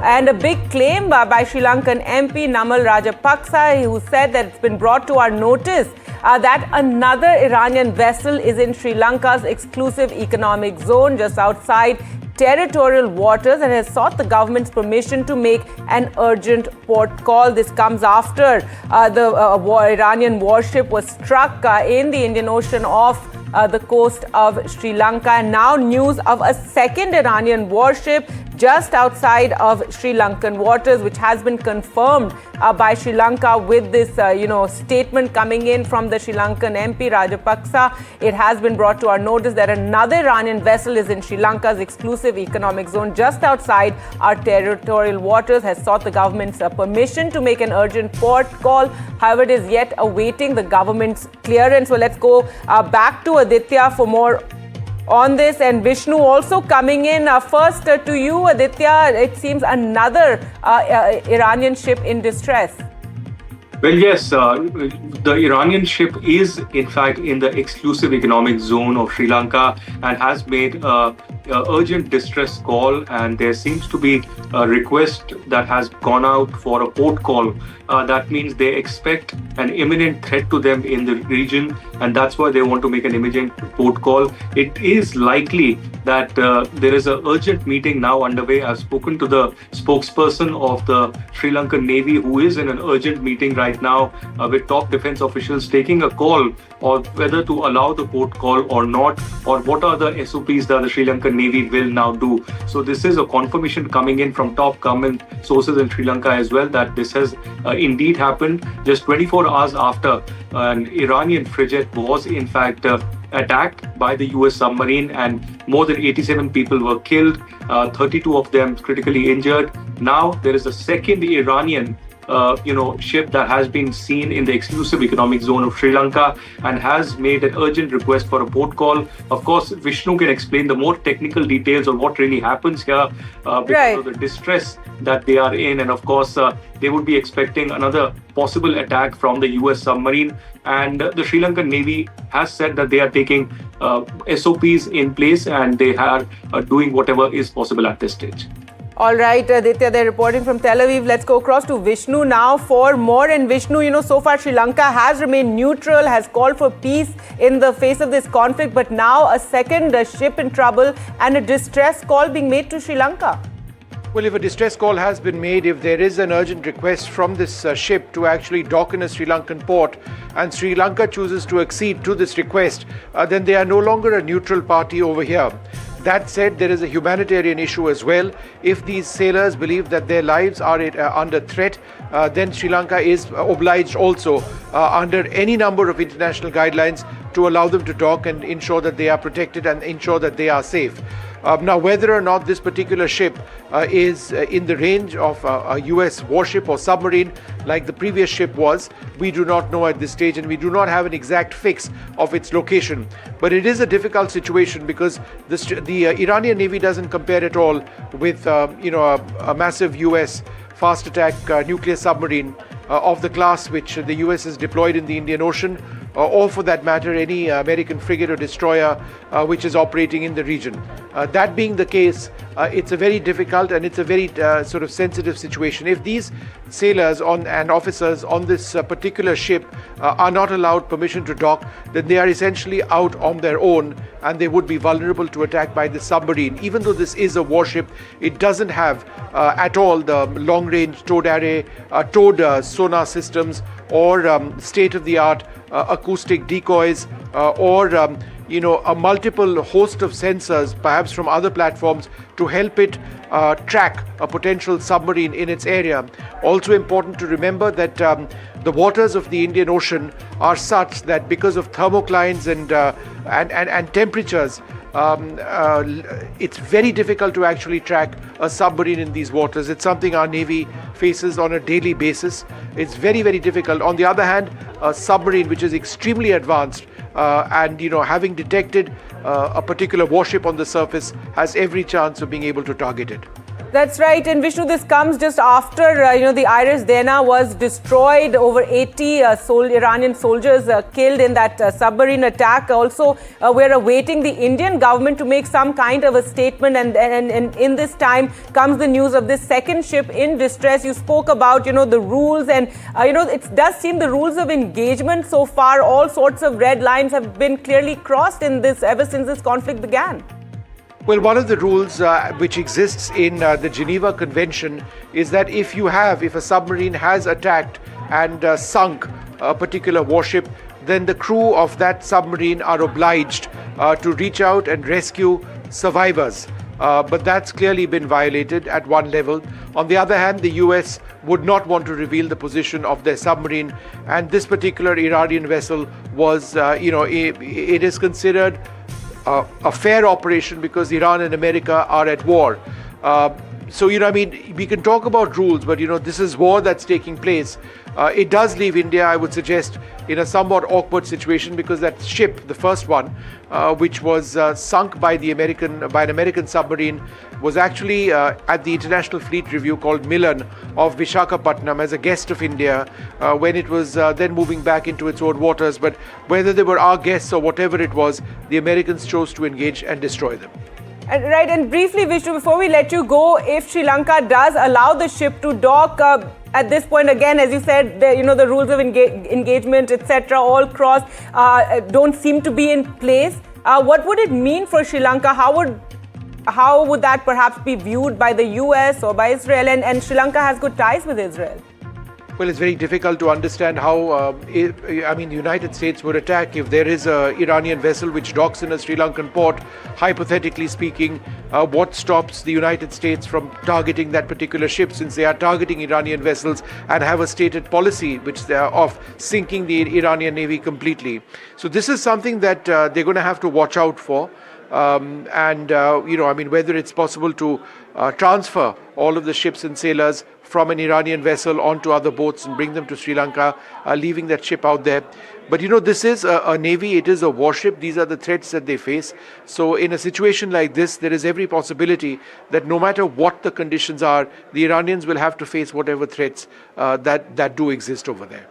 And a big claim by Sri Lankan MP Namal Rajapaksa, who said that it's been brought to our notice that another Iranian vessel is in Sri Lanka's exclusive economic zone just outside territorial waters and has sought the government's permission to make an urgent port call. This comes after the Iranian warship was struck in the Indian Ocean off the coast of Sri Lanka. And now news of a second Iranian warship just outside of Sri Lankan waters, which has been confirmed by Sri Lanka with this, statement coming in from the Sri Lankan MP Rajapaksa. It has been brought to our notice that another Iranian vessel is in Sri Lanka's exclusive economic zone just outside our territorial waters, has sought the government's permission to make an urgent port call. However, it is yet awaiting the government's clearance. So let's go back to Aditya for more on this, and Vishnu also coming in. First to you, Aditya, it seems another Iranian ship in distress. Well, yes, the Iranian ship is in fact in the exclusive economic zone of Sri Lanka and has made urgent distress call, and there seems to be a request that has gone out for a port call. That means they expect an imminent threat to them in the region, and that's why they want to make an immediate port call. It is likely that there is an urgent meeting now underway. I've spoken to the spokesperson of the Sri Lankan Navy, who is in an urgent meeting right now with top defense officials taking a call on whether to allow the port call or not, or what are the SOPs that the Sri Lankan Navy will now do. So this is a confirmation coming in from top government sources in Sri Lanka as well that this has indeed happened just 24 hours after an Iranian frigate was in fact attacked by the US submarine, and more than 87 people were killed, 32 of them critically injured. Now there is a second Iranian ship that has been seen in the exclusive economic zone of Sri Lanka and has made an urgent request for a port call. Of course, Vishnu can explain the more technical details of what really happens here because of the distress that they are in. And of course, they would be expecting another possible attack from the US submarine. And the Sri Lankan Navy has said that they are taking SOPs in place and they are doing whatever is possible at this stage. All right, Aditya, they're reporting from Tel Aviv. Let's go across to Vishnu now for more. And Vishnu, so far Sri Lanka has remained neutral, has called for peace in the face of this conflict. But now a second ship in trouble and a distress call being made to Sri Lanka. Well, if a distress call has been made, if there is an urgent request from this ship to actually dock in a Sri Lankan port, and Sri Lanka chooses to accede to this request, then they are no longer a neutral party over here. That said, there is a humanitarian issue as well. If these sailors believe that their lives are under threat, then Sri Lanka is obliged also under any number of international guidelines to allow them to dock and ensure that they are protected and ensure that they are safe. Now, whether or not this particular ship is in the range of a US warship or submarine like the previous ship was, we do not know at this stage, and we do not have an exact fix of its location. But it is a difficult situation because the Iranian Navy doesn't compare at all with a massive US fast attack nuclear submarine of the class which the US has deployed in the Indian Ocean, or for that matter any American frigate or destroyer which is operating in the region. That being the case, it's a very difficult and it's a very sort of sensitive situation. If these sailors and officers on this particular ship are not allowed permission to dock, then they are essentially out on their own and they would be vulnerable to attack by the submarine. Even though this is a warship, it doesn't have at all the long-range towed array, towed sonar systems, or state-of-the-art acoustic decoys, or a multiple host of sensors, perhaps from other platforms, to help it track a potential submarine in its area. Also important to remember that the waters of the Indian Ocean are such that because of thermoclines and temperatures, it's very difficult to actually track a submarine in these waters. It's something our Navy faces on a daily basis. It's very, very difficult. On the other hand, a submarine which is extremely advanced and having detected a particular warship on the surface has every chance of being able to target it. That's right. And Vishnu, this comes just after, the Iris Dena was destroyed. Over 80 Iranian soldiers killed in that submarine attack. Also, we're awaiting the Indian government to make some kind of a statement. And in this time comes the news of this second ship in distress. You spoke about, the rules and, it does seem the rules of engagement so far, all sorts of red lines have been clearly crossed in this ever since this conflict began. Well, one of the rules which exists in the Geneva Convention is that if a submarine has attacked and sunk a particular warship, then the crew of that submarine are obliged to reach out and rescue survivors. But that's clearly been violated at one level. On the other hand, the US would not want to reveal the position of their submarine, and this particular Iranian vessel was, it is considered a fair operation because Iran and America are at war. We can talk about rules, but this is war that's taking place. It does leave India, I would suggest, in a somewhat awkward situation because that ship, the first one, which was sunk by an American submarine, was actually at the International Fleet Review called Milan of Visakhapatnam as a guest of India when it was then moving back into its own waters. But whether they were our guests or whatever it was, the Americans chose to engage and destroy them. Right, and briefly, Vishnu, before we let you go, if Sri Lanka does allow the ship to dock, at this point, again, as you said, the rules of engagement, etc., all crossed, don't seem to be in place. What would it mean for Sri Lanka? How would that perhaps be viewed by the US or by Israel? And Sri Lanka has good ties with Israel. Well, it's very difficult to understand how, the United States would attack if there is an Iranian vessel which docks in a Sri Lankan port. Hypothetically speaking, what stops the United States from targeting that particular ship, since they are targeting Iranian vessels and have a stated policy which they are of sinking the Iranian Navy completely. So this is something that they're going to have to watch out for. Whether it's possible to transfer all of the ships and sailors from an Iranian vessel onto other boats and bring them to Sri Lanka, leaving that ship out there. But this is a navy, it is a warship, these are the threats that they face. So in a situation like this, there is every possibility that no matter what the conditions are, the Iranians will have to face whatever threats that do exist over there.